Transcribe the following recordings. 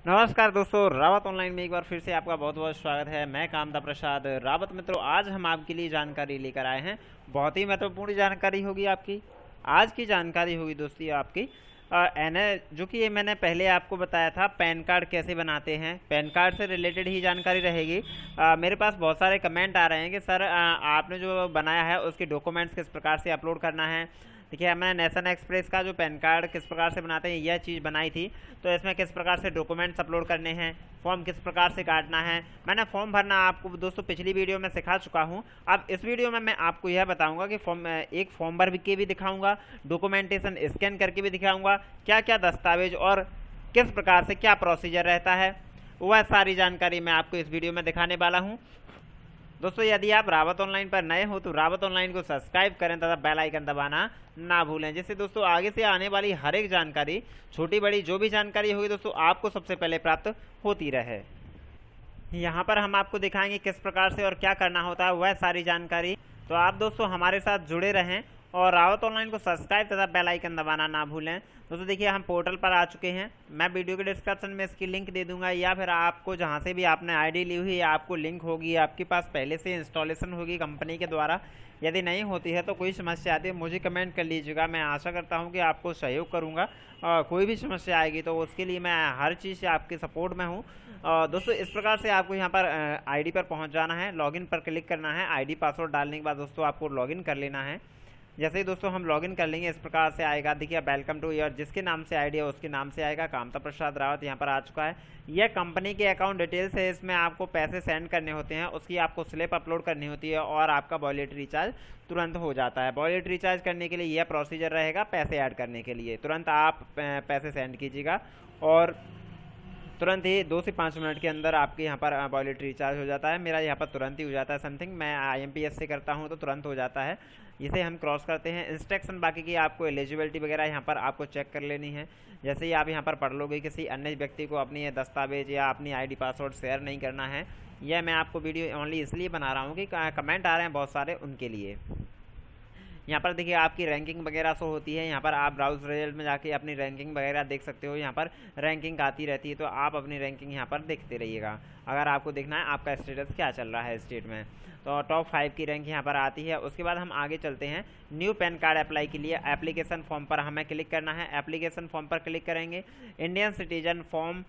नमस्कार दोस्तों, रावत ऑनलाइन में एक बार फिर से आपका बहुत बहुत स्वागत है। मैं कामदा प्रसाद रावत। मित्रों, आज हम आपके लिए जानकारी लेकर आए हैं। बहुत ही महत्वपूर्ण जानकारी होगी आपकी। आज की जानकारी होगी दोस्तों आपकी एन जो कि ये मैंने पहले आपको बताया था, पैन कार्ड कैसे बनाते हैं। पैन कार्ड से रिलेटेड ही जानकारी रहेगी। मेरे पास बहुत सारे कमेंट आ रहे हैं कि सर आपने जो बनाया है उसके डॉक्यूमेंट्स किस प्रकार से अपलोड करना है। देखिए, मैंने नेशनल एक्सप्रेस का जो पैन कार्ड किस प्रकार से बनाते हैं यह चीज़ बनाई थी। तो इसमें किस प्रकार से डॉक्यूमेंट्स अपलोड करने हैं, फॉर्म किस प्रकार से काटना है, मैंने फॉर्म भरना आपको दोस्तों पिछली वीडियो में सिखा चुका हूं। अब इस वीडियो में मैं आपको यह बताऊंगा कि एक फॉर्म भर के भी दिखाऊंगा, डॉक्यूमेंटेशन स्कैन करके भी दिखाऊंगा, क्या क्या दस्तावेज और किस प्रकार से क्या प्रोसीजर रहता है, वह सारी जानकारी मैं आपको इस वीडियो में दिखाने वाला हूँ। दोस्तों, यदि आप रावत ऑनलाइन पर नए हो तो रावत ऑनलाइन को सब्सक्राइब करें तथा बेल आइकन दबाना ना भूलें, जिससे दोस्तों आगे से आने वाली हर एक जानकारी, छोटी बड़ी जो भी जानकारी होगी दोस्तों, आपको सबसे पहले प्राप्त होती रहे। यहाँ पर हम आपको दिखाएंगे किस प्रकार से और क्या करना होता है, वह सारी जानकारी। तो आप दोस्तों हमारे साथ जुड़े रहें और रावत ऑनलाइन को सब्सक्राइब तथा बेल आइकन दबाना ना भूलें। दोस्तों देखिए, हम पोर्टल पर आ चुके हैं। मैं वीडियो के डिस्क्रिप्शन में इसकी लिंक दे दूंगा, या फिर आपको जहां से भी आपने आईडी ली हुई है आपको लिंक होगी, आपके पास पहले से इंस्टॉलेशन होगी कंपनी के द्वारा। यदि नहीं होती है तो कोई समस्या आती है मुझे कमेंट कर लीजिएगा। मैं आशा करता हूं कि आपको सहयोग करूंगा। कोई भी समस्या आएगी तो उसके लिए मैं हर चीज़ से आपके सपोर्ट में हूँ। दोस्तों इस प्रकार से आपको यहाँ पर आईडी पर पहुँच जाना है, लॉगिन पर क्लिक करना है। आईडी पासवर्ड डालने के बाद दोस्तों आपको लॉगिन कर लेना है। जैसे ही दोस्तों हम लॉगिन कर लेंगे इस प्रकार से आएगा। देखिए, वेलकम टू योर, जिसके नाम से आईडी है उसके नाम से आएगा। कामता प्रसाद रावत यहाँ पर आ चुका है। यह कंपनी के अकाउंट डिटेल्स है, इसमें आपको पैसे सेंड करने होते हैं, उसकी आपको स्लिप अपलोड करनी होती है और आपका वॉलेट रिचार्ज तुरंत हो जाता है। वॉलेट रिचार्ज करने के लिए यह प्रोसीजर रहेगा। पैसे ऐड करने के लिए तुरंत आप पैसे सेंड कीजिएगा और तुरंत ही 2 से 5 मिनट के अंदर आपके यहाँ पर वॉलेट रिचार्ज हो जाता है। मेरा यहाँ पर तुरंत ही हो जाता है समथिंग। मैं IMPS से करता हूँ तो तुरंत हो जाता है। इसे हम क्रॉस करते हैं। इंस्ट्रक्शन बाकी की आपको एलिजिबिलिटी वगैरह यहाँ पर आपको चेक कर लेनी है। जैसे ही आप यहाँ पर पढ़ लोगे, किसी अन्य व्यक्ति को अपनी दस्तावेज या अपनी ID पासवर्ड शेयर नहीं करना है। यह मैं आपको वीडियो ओनली इसलिए बना रहा हूँ कि कमेंट आ रहे हैं बहुत सारे, उनके लिए। यहाँ पर देखिए आपकी रैंकिंग वगैरह शो होती है। यहाँ पर आप ब्राउज रिजल्ट में जाके अपनी रैंकिंग वगैरह देख सकते हो। यहाँ पर रैंकिंग आती रहती है, तो आप अपनी रैंकिंग यहाँ पर देखते रहिएगा अगर आपको देखना है आपका स्टेटस क्या चल रहा है स्टेट में। तो टॉप 5 की रैंक यहाँ पर आती है। उसके बाद हम आगे चलते हैं। न्यू पैन कार्ड अप्लाई के लिए एप्लीकेशन फॉर्म पर हमें क्लिक करना है। एप्लीकेशन फॉर्म पर क्लिक करेंगे। Indian citizen form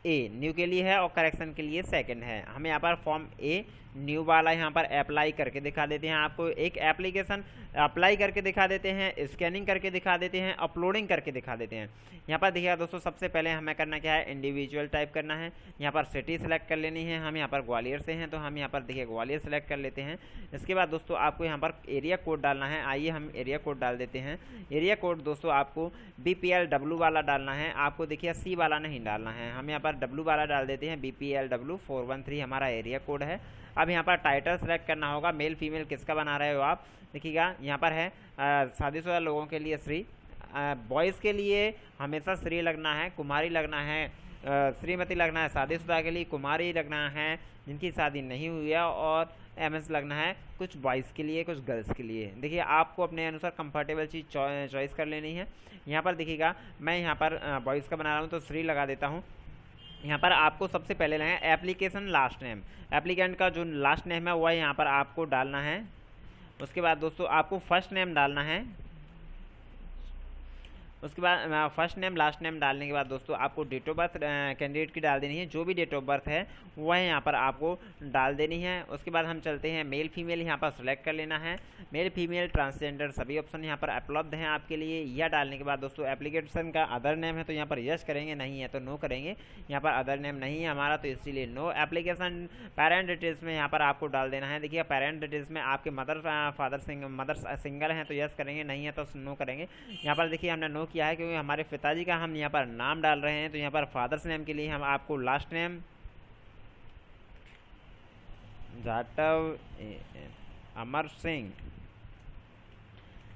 a new के लिए है और करेक्शन के लिए सेकंड है। हम यहाँ पर फॉर्म ए न्यू वाला यहाँ पर अप्लाई करके दिखा देते हैं। आपको एक एप्लीकेशन अप्लाई करके दिखा देते हैं, स्कैनिंग करके दिखा देते हैं, अपलोडिंग करके दिखा देते हैं। यहाँ पर देखिएगा दोस्तों, सबसे पहले हमें करना क्या है, इंडिविजुअल टाइप करना है। यहाँ पर सिटी सेलेक्ट कर लेनी है। हम यहाँ पर ग्वालियर से हैं तो हम यहाँ पर देखिए ग्वालियर सेलेक्ट कर लेते हैं। इसके बाद दोस्तों आपको यहाँ पर एरिया कोड डालना है। आइए हम एरिया कोड डाल देते हैं। एरिया कोड दोस्तों आपको BPLW वाला डालना है, आपको देखिए C वाला नहीं डालना है। हम यहाँ पर W वाला डाल देते हैं। BPLW 413 हमारा एरिया कोड है। अब यहाँ पर टाइटल सेलेक्ट करना होगा। मेल फीमेल किसका बना रहे हो आप, देखिएगा यहाँ पर है शादीशुदा लोगों के लिए श्री, बॉयज़ के लिए हमेशा श्री लगना है, कुमारी लगना है, श्रीमती लगना है। शादीशुदा के लिए कुमारी लगना है जिनकी शादी नहीं हुई है, और MS लगना है कुछ बॉयज़ के लिए कुछ गर्ल्स के लिए। देखिए आपको अपने अनुसार कंफर्टेबल चीज़ चॉइस कर लेनी है। यहाँ पर देखिएगा मैं यहाँ पर बॉयज़ का बना रहा हूँ तो श्री लगा देता हूँ। यहाँ पर आपको सबसे पहले लेना है एप्लीकेशन लास्ट नेम। एप्लीकेंट का जो लास्ट नेम है वह यहाँ पर आपको डालना है। उसके बाद दोस्तों आपको फर्स्ट नेम डालना है। उसके बाद फर्स्ट नेम लास्ट नेम डालने के बाद दोस्तों आपको डेट ऑफ बर्थ कैंडिडेट की डाल देनी है। जो भी डेट ऑफ बर्थ है वह यहाँ पर आपको डाल देनी है। उसके बाद हम चलते हैं मेल फीमेल, यहाँ पर सेलेक्ट कर लेना है। मेल फीमेल ट्रांसजेंडर सभी ऑप्शन यहाँ पर उपलब्ध हैं आपके लिए। यह डालने के बाद दोस्तों एप्लीकेशन का अदर नेम है तो यहाँ पर यस करेंगे, नहीं है तो नो करेंगे। यहाँ पर अदर नेम नहीं है हमारा तो इसीलिए नो। एप्लीकेशन पेरेंट डिटेल्स में यहाँ पर आपको डाल देना है। देखिए पेरेंट डिटेल्स में आपके मदर सिंगल हैं तो यस करेंगे, नहीं है तो नो करेंगे। यहाँ पर देखिए हमने नो किया है क्योंकि हमारे पिताजी का हम यहाँ पर नाम डाल रहे हैं। तो यहाँ पर फादर्स नेम के लिए हम आपको लास्ट नेम जाटव अमर सिंह,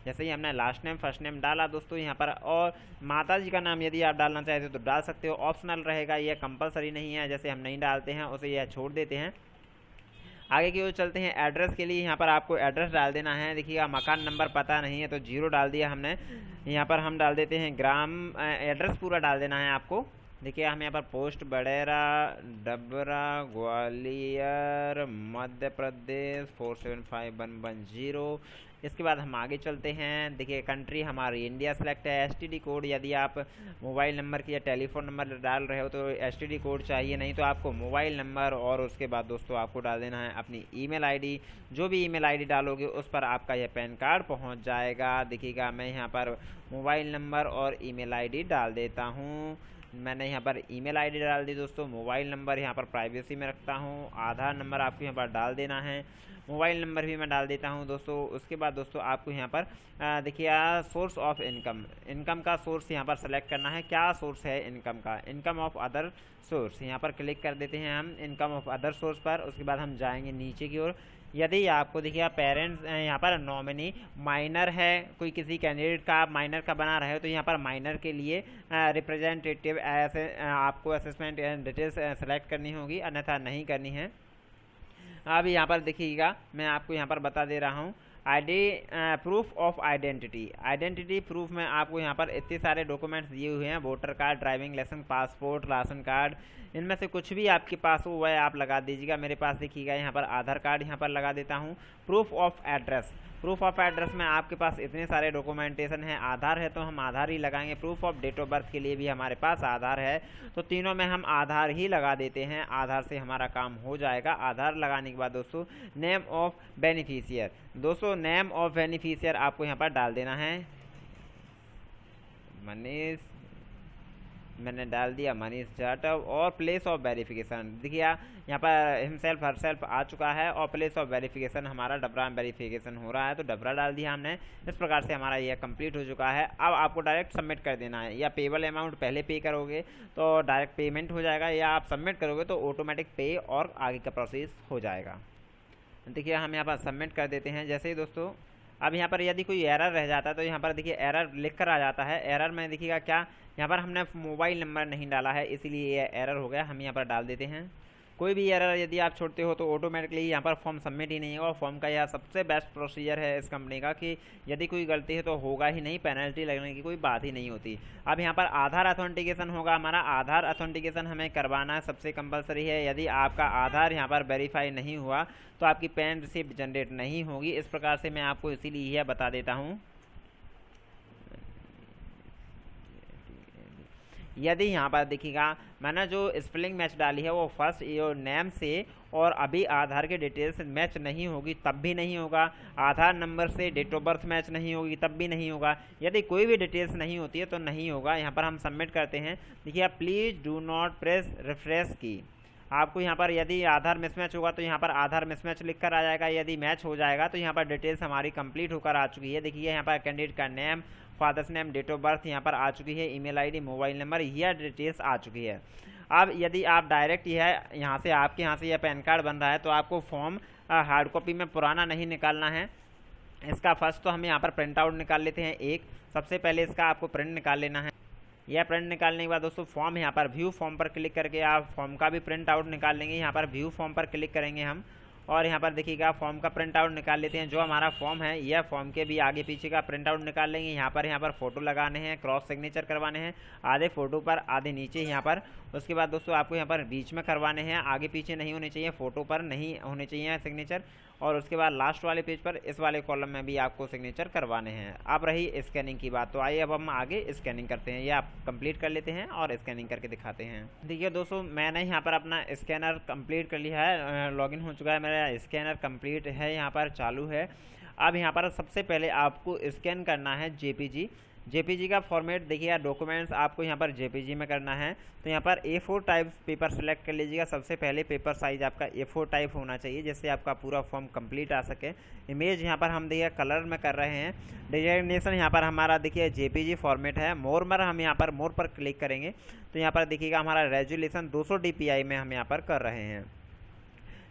जैसे ही हमने लास्ट नेम फर्स्ट नेम डाला दोस्तों यहाँ पर, और माता जी का नाम यदि आप डालना चाहते हो तो डाल सकते हो, ऑप्शनल रहेगा, यह कंपलसरी नहीं है। जैसे हम नहीं डालते हैं उसे यह छोड़ देते हैं। आगे की ओर चलते हैं। एड्रेस के लिए यहाँ पर आपको एड्रेस डाल देना है। देखिएगा मकान नंबर पता नहीं है तो 0 डाल दिया हमने। यहाँ पर हम डाल देते हैं ग्राम, एड्रेस पूरा डाल देना है आपको। देखिए हम यहाँ पर पोस्ट बड़ेरा डबरा ग्वालियर मध्य प्रदेश 475110। इसके बाद हम आगे चलते हैं। देखिए कंट्री हमारी इंडिया सेलेक्ट है। एसटीडी कोड यदि आप मोबाइल नंबर की या टेलीफोन नंबर डाल रहे हो तो एसटीडी कोड चाहिए, नहीं तो आपको मोबाइल नंबर और उसके बाद दोस्तों आपको डाल देना है अपनी ईमेल आईडी। जो भी ईमेल आईडी डालोगे उस पर आपका यह पैन कार्ड पहुंच जाएगा। देखिएगा मैं यहाँ पर मोबाइल नंबर और ईमेल आईडी डाल देता हूँ। मैंने यहाँ पर ईमेल आईडी डाल दी दोस्तों। मोबाइल नंबर यहाँ पर प्राइवेसी में रखता हूँ। आधार नंबर आपको यहाँ पर डाल देना है। मोबाइल नंबर भी मैं डाल देता हूँ दोस्तों। उसके बाद दोस्तों आपको यहाँ पर देखिए सोर्स ऑफ इनकम का सोर्स यहाँ पर सेलेक्ट करना है। क्या सोर्स है इनकम का? Income of other source. यहाँ पर क्लिक कर देते हैं हम इनकम ऑफ अदर सोर्स पर। उसके बाद हम जाएंगे नीचे की ओर। यदि आपको देखिए पेरेंट्स यहाँ पर नॉमिनी माइनर है, कोई किसी कैंडिडेट का आप माइनर का बना रहे हो तो यहाँ पर माइनर के लिए रिप्रेजेंटेटिव ऐसे आपको असेसमेंट डिटेल्स सेलेक्ट करनी होगी, अन्यथा नहीं करनी है। अब यहाँ पर देखिएगा मैं आपको यहाँ पर बता दे रहा हूँ प्रूफ ऑफ आइडेंटिटी प्रूफ में आपको यहाँ पर इतने सारे डॉक्यूमेंट्स दिए हुए हैं। Voter card, driving licence, passport, ration card, इनमें से कुछ भी आपके पास हो वह आप लगा दीजिएगा। मेरे पास देखिएगा यहाँ पर आधार कार्ड यहाँ पर लगा देता हूँ। प्रूफ ऑफ एड्रेस में आपके पास इतने सारे डॉक्यूमेंटेशन है। आधार है तो हम आधार ही लगाएंगे। Proof of date of birth के लिए भी हमारे पास आधार है, तो तीनों में हम आधार ही लगा देते हैं। आधार से हमारा काम हो जाएगा। आधार लगाने के बाद दोस्तों नेम ऑफ बेनिफिशियर, दोस्तों नेम ऑफ बेनिफिशियर आपको यहाँ पर डाल देना है। मनीष, मैंने डाल दिया मनीष जाटव। और प्लेस ऑफ वेरिफिकेशन देखिए यहाँ पर हिमसेल्फ हरसेल्फ आ चुका है और प्लेस ऑफ वेरिफिकेशन हमारा डबरा में वेरिफिकेशन हो रहा है तो डबरा डाल दिया हमने। इस प्रकार से हमारा यह कंप्लीट हो चुका है। अब आपको डायरेक्ट सबमिट कर देना है। या पेबल अमाउंट पहले पे करोगे तो डायरेक्ट पेमेंट हो जाएगा, या आप सबमिट करोगे तो ऑटोमेटिक पे और आगे का प्रोसेस हो जाएगा। देखिए हम यहाँ पर सबमिट कर देते हैं जैसे ही दोस्तों। अब यहाँ पर यदि कोई एरर रह जाता है तो यहाँ पर देखिए एरर लिख कर आ जाता है। एरर में देखिएगा क्या, यहाँ पर हमने मोबाइल नंबर नहीं डाला है इसीलिए ये एरर हो गया। हम यहाँ पर डाल देते हैं। कोई भी एरर यदि आप छोड़ते हो तो ऑटोमेटिकली यहाँ पर फॉर्म सबमिट ही नहीं होगा। फॉर्म का यह सबसे बेस्ट प्रोसीजर है इस कंपनी का कि यदि कोई गलती है तो होगा ही नहीं, पेनल्टी लगने की कोई बात ही नहीं होती। अब यहाँ पर आधार अथेंटिकेशन होगा हमारा। आधार अथेंटिकेशन हमें करवाना सबसे कंपलसरी है। यदि आपका आधार यहाँ पर वेरीफाई नहीं हुआ तो आपकी पेन रिसिप्ट जनरेट नहीं होगी। इस प्रकार से मैं आपको इसीलिए यह बता देता हूँ। यदि यहाँ पर देखिएगा मैंने जो स्पेलिंग मैच डाली है वो फर्स्ट योर नेम से और अभी आधार के डिटेल्स मैच नहीं होगी तब भी नहीं होगा। आधार नंबर से डेट ऑफ बर्थ मैच नहीं होगी तब भी नहीं होगा। यदि कोई भी डिटेल्स नहीं होती है तो नहीं होगा। यहाँ पर हम सबमिट करते हैं। देखिए आप please do not press refresh की। आपको यहाँ पर यदि आधार मिसमैच होगा तो यहाँ पर आधार मिसमैच लिख कर आ जाएगा। यदि मैच हो जाएगा तो यहाँ पर डिटेल्स हमारी कंप्लीट होकर आ चुकी है। देखिए यहाँ पर कैंडिडेट का name, father's name, date of birth यहाँ पर आ चुकी है, ईमेल आईडी, मोबाइल नंबर, यह डिटेल्स आ चुकी है। अब यदि आप डायरेक्ट यह यहाँ से आपके यहाँ से यह पैन कार्ड बन रहा है तो आपको फॉर्म हार्ड कॉपी में पुराना नहीं निकालना है। इसका फर्स्ट तो हम यहाँ पर प्रिंट आउट निकाल लेते हैं। एक सबसे पहले इसका आपको प्रिंट निकाल लेना है। यह प्रिंट निकालने के बाद दोस्तों फॉर्म यहाँ पर व्यू फॉर्म पर क्लिक करके आप फॉर्म का भी प्रिंट आउट निकाल लेंगे। यहाँ पर व्यू फॉर्म पर क्लिक करेंगे हम और यहाँ पर देखिएगा फॉर्म का प्रिंट आउट निकाल लेते हैं। जो हमारा फॉर्म है यह फॉर्म के भी आगे पीछे का प्रिंट आउट निकाल लेंगे। यहाँ पर फोटो लगाने हैं, क्रॉस सिग्नेचर करवाने हैं, आधे फोटो पर आधे नीचे यहाँ पर। उसके बाद दोस्तों आपको यहाँ पर बीच में करवाने हैं, आगे पीछे नहीं होने चाहिए, फोटो पर नहीं होने चाहिए सिग्नेचर। और उसके बाद लास्ट वाले पेज पर इस वाले कॉलम में भी आपको सिग्नेचर करवाने हैं। अब रही स्कैनिंग की बात, तो आइए अब हम आगे स्कैनिंग करते हैं। ये आप कंप्लीट कर लेते हैं और स्कैनिंग करके दिखाते हैं। देखिए दोस्तों मैंने यहाँ पर अपना स्कैनर कंप्लीट कर लिया है, लॉगिन हो चुका है, मेरा स्कैनर कंप्लीट है, यहाँ पर चालू है। अब यहाँ पर सबसे पहले आपको स्कैन करना है जेपीजी का फॉर्मेट। देखिएगा डॉक्यूमेंट्स आपको यहाँ पर जेपीजी में करना है तो यहाँ पर A4 टाइप पेपर सेलेक्ट कर लीजिएगा। सबसे पहले पेपर साइज आपका A4 टाइप होना चाहिए जिससे आपका पूरा फॉर्म कंप्लीट आ सके। इमेज यहाँ पर हम देखिए कलर में कर रहे हैं। डिजाइनेशन यहाँ पर हमारा देखिए जेपीजी फॉर्मेट है। हम यहाँ पर मोर पर क्लिक करेंगे तो यहाँ पर देखिएगा हमारा रेजोल्यूशन 200 DPI में हम यहाँ पर कर रहे हैं।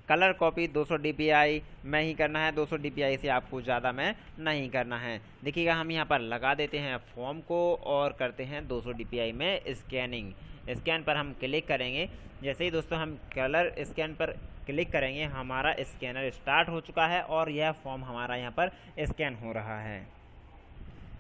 कलर कॉपी 200 DPI में ही करना है, 200 DPI से आपको ज़्यादा में नहीं करना है। देखिएगा हम यहाँ पर लगा देते हैं फॉर्म को और करते हैं 200 DPI में स्कैनिंग। स्कैन पर हम क्लिक करेंगे। जैसे ही दोस्तों हम कलर स्कैन पर क्लिक करेंगे हमारा स्कैनर स्टार्ट हो चुका है और यह फॉर्म हमारा यहाँ पर स्कैन हो रहा है।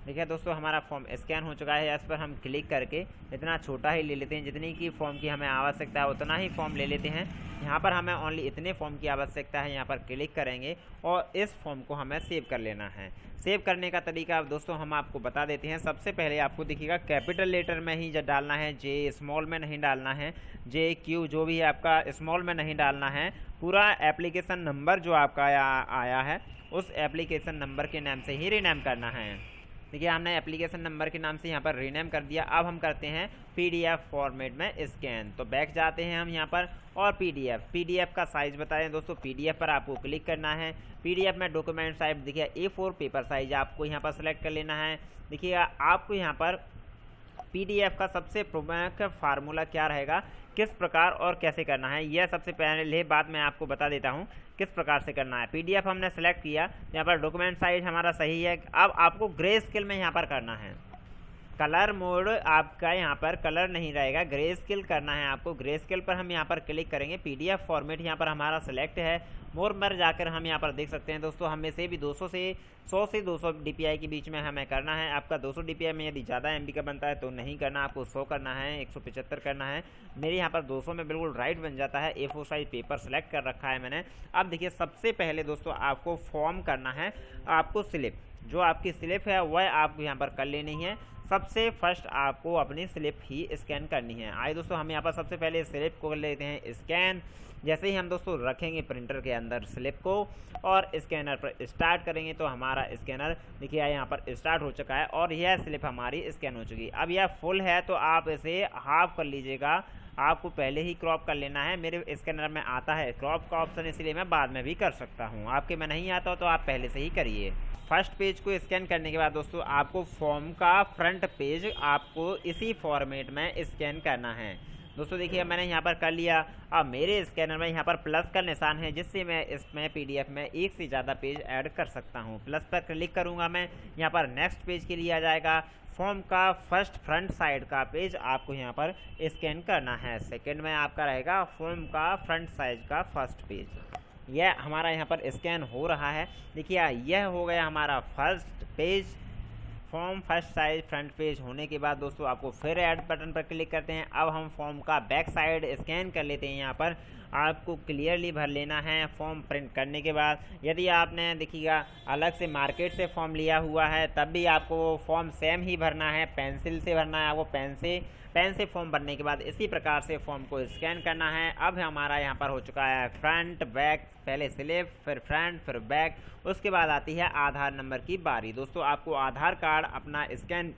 देखिए दोस्तों हमारा फॉर्म स्कैन हो चुका है। इस पर हम क्लिक करके इतना छोटा ही ले लेते हैं, जितनी की फॉर्म की हमें आवश्यकता है उतना ही फॉर्म ले लेते हैं। यहाँ पर हमें ओनली इतने फॉर्म की आवश्यकता है, यहाँ पर क्लिक करेंगे और इस फॉर्म को हमें सेव कर लेना है। सेव करने का तरीका दोस्तों हम आपको बता देते हैं। सबसे पहले आपको दिखेगा कैपिटल लेटर में ही डालना है, जे स्मॉल में नहीं डालना है, जे क्यू जो भी है आपका स्मॉल में नहीं डालना है। पूरा एप्लीकेशन नंबर जो आपका आया है उस एप्लीकेशन नंबर के नाम से ही रीनेम करना है। देखिए हमने एप्लीकेशन नंबर के नाम से यहाँ पर रीनेम कर दिया। अब हम करते हैं पीडीएफ फॉर्मेट में स्कैन। तो बैक जाते हैं हम यहाँ पर और पीडीएफ का साइज़ बताएं दोस्तों। पीडीएफ पर आपको क्लिक करना है। पीडीएफ में डॉक्यूमेंट साइज देखिए A4 पेपर साइज आपको यहाँ पर सेलेक्ट कर लेना है। देखिएगा आपको यहाँ पर पीडीएफ का सबसे प्रमुख फार्मूला क्या रहेगा, किस प्रकार और कैसे करना है, यह सबसे पहले बात मैं आपको बता देता हूँ किस प्रकार से करना है। पीडीएफ हमने सेलेक्ट किया, यहाँ पर डॉक्यूमेंट साइज हमारा सही है। अब आपको ग्रे स्केल में यहाँ पर करना है। कलर मोड आपका यहाँ पर कलर नहीं रहेगा, ग्रे स्केल करना है आपको। ग्रे स्केल पर हम यहाँ पर क्लिक करेंगे। पीडीएफ फॉर्मेट यहाँ पर हमारा सेलेक्ट है। मोर पर जाकर हम यहाँ पर देख सकते हैं दोस्तों, हमें से भी 100 से 200 DPI के बीच में हमें करना है। आपका 200 DPI में यदि ज़्यादा MB का बनता है तो नहीं करना, आपको 100 करना है, 175 करना है। मेरे यहाँ पर 200 में बिल्कुल राइट बन जाता है। A4 साइज पेपर सेलेक्ट कर रखा है मैंने। अब देखिए सबसे पहले दोस्तों आपको फॉर्म करना है, आपको स्लिप जो आपकी स्लिप है वह आपको यहाँ पर कर लेनी है। सबसे फर्स्ट आपको अपनी स्लिप ही स्कैन करनी है। आइए दोस्तों हम यहाँ पर सबसे पहले स्लिप को कर लेते हैं स्कैन। जैसे ही हम दोस्तों रखेंगे प्रिंटर के अंदर स्लिप को और स्कैनर पर स्टार्ट करेंगे तो हमारा स्कैनर देखिए यहाँ पर स्टार्ट हो चुका है और यह स्लिप हमारी स्कैन हो चुकी है। अब यह फुल है तो आप इसे हाफ कर लीजिएगा, आपको पहले ही क्रॉप कर लेना है। मेरे स्कैनर में आता है क्रॉप का ऑप्शन, इसलिए मैं बाद में भी कर सकता हूँ। आपके में नहीं आता हो तो आप पहले से ही करिए। फर्स्ट पेज को स्कैन करने के बाद दोस्तों आपको फॉर्म का फ्रंट पेज आपको इसी फॉर्मेट में स्कैन करना है। दोस्तों देखिए मैंने यहाँ पर कर लिया। अब मेरे स्कैनर में यहाँ पर प्लस का निशान है, जिससे मैं इसमें पीडीएफ में एक से ज़्यादा पेज ऐड कर सकता हूँ। प्लस पर क्लिक करूँगा मैं, यहाँ पर नेक्स्ट पेज के लिए आ जाएगा। फॉर्म का फर्स्ट फ्रंट साइड का पेज आपको यहाँ पर स्कैन करना है। सेकंड में आपका रहेगा फॉर्म का फ्रंट साइज का फर्स्ट पेज। यह हमारा यहाँ पर स्कैन हो रहा है। देखिए यह हो गया हमारा first page. Form first size front page होने के बाद दोस्तों आपको फिर ऐड बटन पर क्लिक करते हैं। अब हम फॉर्म का बैक साइड स्कैन कर लेते हैं। यहाँ पर आपको क्लियरली भर लेना है फॉर्म प्रिंट करने के बाद। यदि आपने देखिएगा अलग से मार्केट से फॉर्म लिया हुआ है तब भी आपको फॉर्म सेम ही भरना है, पेंसिल से भरना है आपको। पेन से फॉर्म भरने के बाद इसी प्रकार से फॉर्म को स्कैन करना है। अब हमारा यहाँ पर हो चुका है फ्रंट बैक, पहले स्लिप फिर फ्रंट फिर बैक, उसके बाद आती है आधार नंबर की बारी। दोस्तों आपको आधार कार्ड अपना स्कैन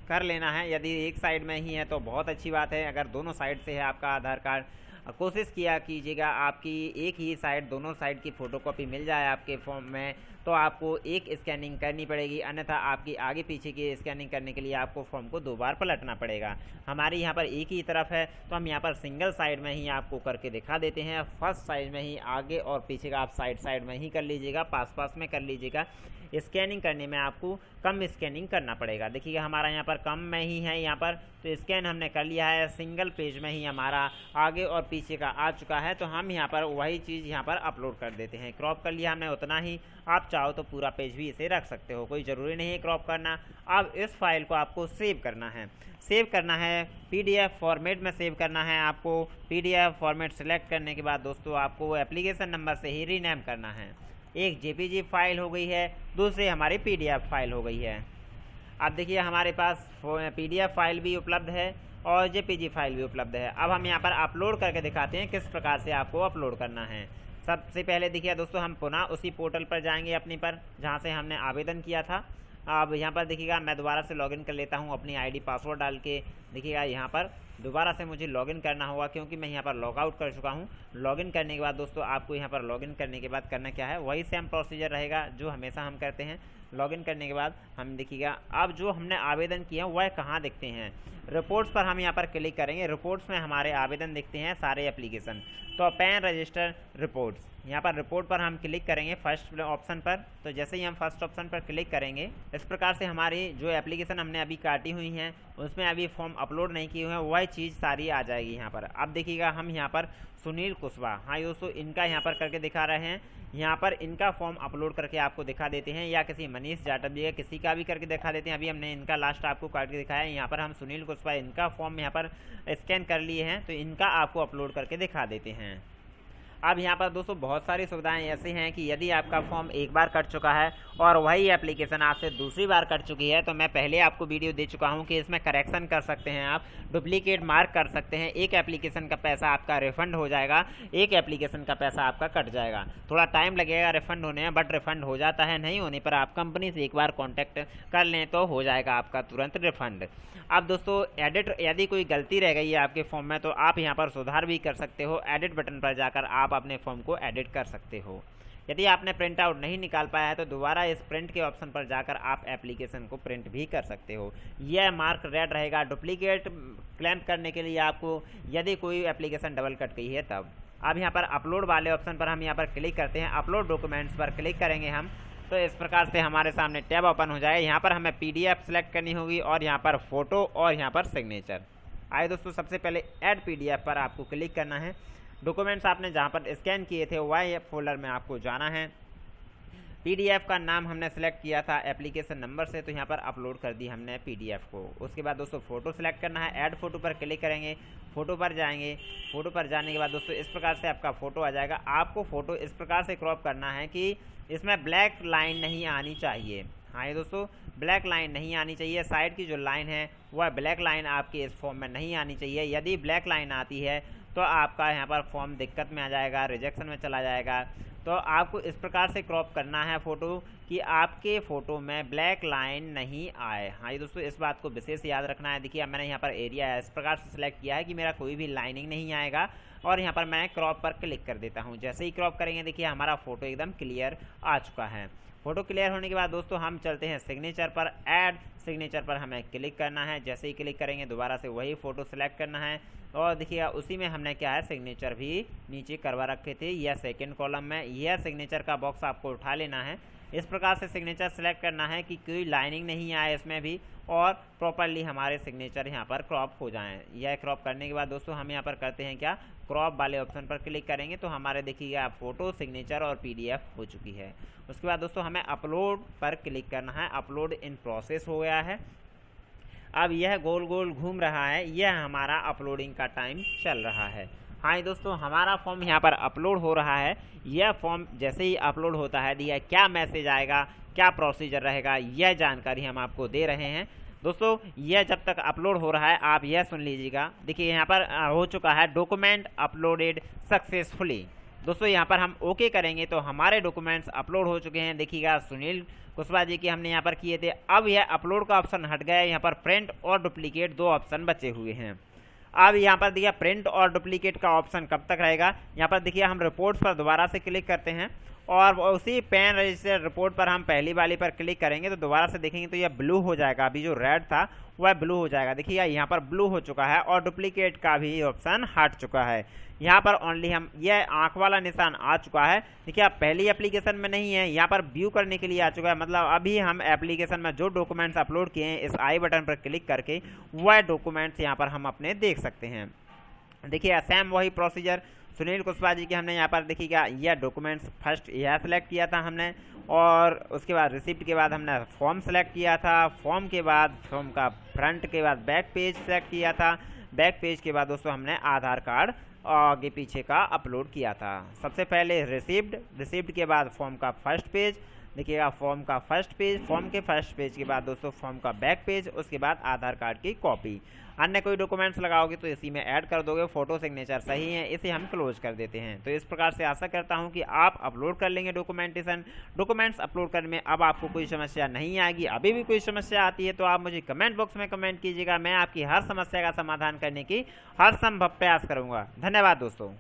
कर लेना है। यदि एक साइड में ही है तो बहुत अच्छी बात है, अगर दोनों साइड से है आपका आधार कार्ड कोशिश किया कीजिएगा आपकी एक ही साइड, दोनों साइड की फ़ोटोकॉपी मिल जाए आपके फॉर्म में तो आपको एक स्कैनिंग करनी पड़ेगी, अन्यथा आपकी आगे पीछे की स्कैनिंग करने के लिए आपको फॉर्म को 2 बार पलटना पड़ेगा। हमारी यहाँ पर एक ही तरफ है तो हम यहाँ पर सिंगल साइड में ही आपको करके दिखा देते हैं। फर्स्ट साइड में ही आगे और पीछे का आप साइड में ही कर लीजिएगा, पास में कर लीजिएगा। स्कैनिंग करने में आपको कम स्कैनिंग करना पड़ेगा। देखिएगा हमारा यहाँ पर कम में ही है, यहाँ पर तो स्कैन हमने कर लिया है। सिंगल पेज में ही हमारा आगे और पीछे का आ चुका है तो हम यहाँ पर वही चीज़ यहाँ पर अपलोड कर देते हैं। क्रॉप कर लिया हमने उतना ही, आप चाहो तो पूरा पेज भी इसे रख सकते हो, कोई ज़रूरी नहीं है क्रॉप करना। अब इस फाइल को आपको सेव करना है। सेव करना है पीडीएफ फॉर्मेट में सेव करना है आपको। पीडीएफ फॉर्मेट सेलेक्ट करने के बाद दोस्तों आपको एप्लीकेशन नंबर से ही रीनेम करना है। एक जेपीजी फाइल हो गई है, दूसरी हमारी पीडीएफ फाइल हो गई है। अब देखिए हमारे पास पीडीएफ फाइल भी उपलब्ध है और जेपीजी फाइल भी उपलब्ध है। अब हम यहाँ पर अपलोड करके दिखाते हैं किस प्रकार से आपको अपलोड करना है। सबसे पहले देखिए दोस्तों हम पुनः उसी पोर्टल पर जाएंगे अपनी पर जहाँ से हमने आवेदन किया था। अब यहाँ पर देखिएगा मैं दोबारा से लॉगिन कर लेता हूँ अपनी आईडी पासवर्ड डाल के। देखिएगा यहाँ पर दोबारा से मुझे लॉगिन करना होगा क्योंकि मैं यहाँ पर लॉग आउट कर चुका हूँ। लॉगिन करने के बाद दोस्तों आपको यहाँ पर लॉगिन करने के बाद करना क्या है, वही सेम प्रोसीजर रहेगा जो हमेशा हम करते हैं। लॉगिन करने के बाद हम देखिएगा अब जो हमने आवेदन किए हैं वह कहाँ दिखते हैं, रिपोर्ट्स पर हम यहाँ पर क्लिक करेंगे। रिपोर्ट्स में हमारे आवेदन दिखते हैं सारे एप्लीकेशन। तो पैन रजिस्टर रिपोर्ट्स, यहाँ पर रिपोर्ट पर हम क्लिक करेंगे फर्स्ट ऑप्शन पर। तो जैसे ही हम फर्स्ट ऑप्शन पर क्लिक करेंगे इस प्रकार से हमारी जो एप्लीकेशन हमने अभी काटी हुई हैं उसमें अभी फॉर्म अपलोड नहीं किए हुए हैं वह चीज़ सारी आ जाएगी यहाँ पर। अब देखिएगा हम यहाँ पर सुनील कुशवाहा, हाँ दोस्तों इनका यहाँ पर करके दिखा रहे हैं। यहाँ पर इनका फॉर्म अपलोड करके आपको दिखा देते हैं, या किसी मनी मनीष जाटव किसी का भी करके दिखा देते हैं। अभी हमने इनका लास्ट आपको करके दिखाया है। यहाँ पर हम सुनील कुशवाहा इनका फॉर्म यहाँ पर स्कैन कर लिए हैं, तो इनका आपको अपलोड करके दिखा देते हैं। अब यहाँ पर दोस्तों बहुत सारी सुविधाएं ऐसी हैं कि यदि आपका फॉर्म एक बार कट चुका है और वही एप्लीकेशन आपसे दूसरी बार कट चुकी है, तो मैं पहले आपको वीडियो दे चुका हूँ कि इसमें करेक्शन कर सकते हैं, आप डुप्लीकेट मार्क कर सकते हैं। एक एप्लीकेशन का पैसा आपका रिफंड हो जाएगा, एक एप्लीकेशन का पैसा आपका कट जाएगा। थोड़ा टाइम लगेगा रिफंड होने में, बट रिफंड हो जाता है। नहीं होने पर आप कंपनी से एक बार कॉन्टैक्ट कर लें तो हो जाएगा आपका तुरंत रिफंड। अब दोस्तों एडिट, यदि कोई गलती रह गई है आपके फॉर्म में तो आप यहाँ पर सुधार भी कर सकते हो। एडिट बटन पर जाकर आप अपने फॉर्म को एडिट कर सकते हो। यदि आपने प्रिंट आउट नहीं निकाल पाया है तो दोबारा इस प्रिंट के ऑप्शन पर जाकर आप एप्लीकेशन को प्रिंट भी कर सकते हो। यह मार्क रेड रहेगा डुप्लीकेट क्लेम करने के लिए आपको, यदि कोई एप्लीकेशन डबल कट गई है तब। अब यहाँ पर अपलोड वाले ऑप्शन पर हम यहाँ पर क्लिक करते हैं। अपलोड डॉक्यूमेंट्स पर क्लिक करेंगे हम, तो इस प्रकार से हमारे सामने टैब ओपन हो जाएगा। यहाँ पर हमें PDF सेलेक्ट करनी होगी और यहाँ पर फोटो और यहाँ पर सिग्नेचर। आइए दोस्तों, सबसे पहले ऐड PDF पर आपको क्लिक करना है। डॉक्यूमेंट्स आपने जहाँ पर स्कैन किए थे वह फोल्डर में आपको जाना है। PDF का नाम हमने सेलेक्ट किया था एप्लीकेशन नंबर से, तो यहाँ पर अपलोड कर दी हमने PDF को। उसके बाद दोस्तों फ़ोटो सेलेक्ट करना है। ऐड फोटो पर क्लिक करेंगे, फ़ोटो पर जाएंगे। फ़ोटो पर जाने के बाद दोस्तों इस प्रकार से आपका फ़ोटो आ जाएगा। आपको फ़ोटो इस प्रकार से क्रॉप करना है कि इसमें ब्लैक लाइन नहीं आनी चाहिए। हाँ ये दोस्तों, ब्लैक लाइन नहीं आनी चाहिए। साइड की जो लाइन है वह ब्लैक लाइन आपके इस फॉर्म में नहीं आनी चाहिए। यदि ब्लैक लाइन आती है तो आपका यहाँ पर फॉर्म दिक्कत में आ जाएगा, रिजेक्शन में चला जाएगा। तो आपको इस प्रकार से क्रॉप करना है फ़ोटो कि आपके फ़ोटो में ब्लैक लाइन नहीं आए। हाँ ये दोस्तों, इस बात को विशेष याद रखना है। देखिए मैंने यहाँ पर एरिया इस प्रकार से सिलेक्ट किया है कि मेरा कोई भी लाइनिंग नहीं आएगा, और यहाँ पर मैं क्रॉप पर क्लिक कर देता हूँ। जैसे ही क्रॉप करेंगे देखिए हमारा फ़ोटो एकदम क्लियर आ चुका है। फ़ोटो क्लियर होने के बाद दोस्तों हम चलते हैं सिग्नेचर पर। ऐड सिग्नेचर पर हमें क्लिक करना है। जैसे ही क्लिक करेंगे दोबारा से वही फ़ोटो सेलेक्ट करना है, और देखिएगा उसी में हमने क्या है सिग्नेचर भी नीचे करवा रखे थे। यह सेकंड कॉलम में यह सिग्नेचर का बॉक्स आपको उठा लेना है। इस प्रकार से सिग्नेचर सेलेक्ट करना है कि कोई लाइनिंग नहीं आए इसमें भी, और प्रॉपरली हमारे सिग्नेचर यहाँ पर क्रॉप हो जाएं। यह क्रॉप करने के बाद दोस्तों हम यहाँ पर करते हैं क्या, क्रॉप वाले ऑप्शन पर क्लिक करेंगे तो हमारे देखिएगा फ़ोटो, सिग्नेचर और PDF हो चुकी है। उसके बाद दोस्तों हमें अपलोड पर क्लिक करना है। अपलोड इन प्रोसेस हो गया है। अब यह गोल गोल घूम रहा है, यह हमारा अपलोडिंग का टाइम चल रहा है। हाँ दोस्तों, हमारा फॉर्म यहाँ पर अपलोड हो रहा है। यह फॉर्म जैसे ही अपलोड होता है दिया क्या मैसेज आएगा, क्या प्रोसीजर रहेगा, यह जानकारी हम आपको दे रहे हैं। दोस्तों यह जब तक अपलोड हो रहा है आप यह सुन लीजिएगा। देखिए यहाँ पर हो चुका है डॉक्यूमेंट अपलोडेड सक्सेसफुली। दोस्तों यहाँ पर हम ओके करेंगे तो हमारे डॉक्यूमेंट्स अपलोड हो चुके हैं। देखिएगा सुनील कुशवाहा जी की हमने यहाँ पर किए थे। अब यह अपलोड का ऑप्शन हट गया है, यहाँ पर प्रिंट और डुप्लीकेट दो ऑप्शन बचे हुए हैं। अब यहाँ पर देखिए प्रिंट और डुप्लीकेट का ऑप्शन कब तक रहेगा, यहाँ पर देखिए हम रिपोर्ट्स पर दोबारा से क्लिक करते हैं और उसी पैन रजिस्टर रिपोर्ट पर हम पहली वाली पर क्लिक करेंगे तो दोबारा से देखेंगे तो यह ब्लू हो जाएगा। अभी जो रेड था वह ब्लू हो जाएगा। देखिए यहाँ पर ब्लू हो चुका है और डुप्लीकेट का भी ऑप्शन हट चुका है। यहाँ पर ओनली हम यह आंख वाला निशान आ चुका है। देखिए आप पहली एप्लीकेशन में नहीं है, यहाँ पर व्यू करने के लिए आ चुका है। मतलब अभी हम एप्लीकेशन में जो डॉक्यूमेंट्स अपलोड किए हैं इस आई बटन पर क्लिक करके वह डॉक्यूमेंट्स यहाँ पर हम अपने देख सकते हैं। देखिए सेम वही प्रोसीजर सुनील कुशवाहा जी के हमने यहाँ पर देखिएगा यह डॉक्यूमेंट्स फर्स्ट यह सिलेक्ट किया था हमने, और उसके बाद रिसिप्ट के बाद हमने फॉर्म सेलेक्ट किया था। फॉर्म के बाद फॉर्म का फ्रंट के बाद बैक पेज सेलेक्ट किया था। बैक पेज के बाद दोस्तों हमने आधार कार्ड आगे पीछे का अपलोड किया था। सबसे पहले रिसिप्ट के बाद फॉर्म का फर्स्ट पेज, देखिएगा फॉर्म का फर्स्ट पेज, फॉर्म के फर्स्ट पेज के बाद दोस्तों फॉर्म का बैक पेज, उसके बाद आधार कार्ड की कॉपी। अन्य कोई डॉक्यूमेंट्स लगाओगे तो इसी में ऐड कर दोगे। फोटो सिग्नेचर सही है, इसे हम क्लोज कर देते हैं। तो इस प्रकार से आशा करता हूं कि आप अपलोड कर लेंगे डॉक्यूमेंट्स अपलोड करने में अब आपको कोई समस्या नहीं आएगी। अभी भी कोई समस्या आती है तो आप मुझे कमेंट बॉक्स में कमेंट कीजिएगा। मैं आपकी हर समस्या का समाधान करने की हर संभव प्रयास करूंगा। धन्यवाद दोस्तों।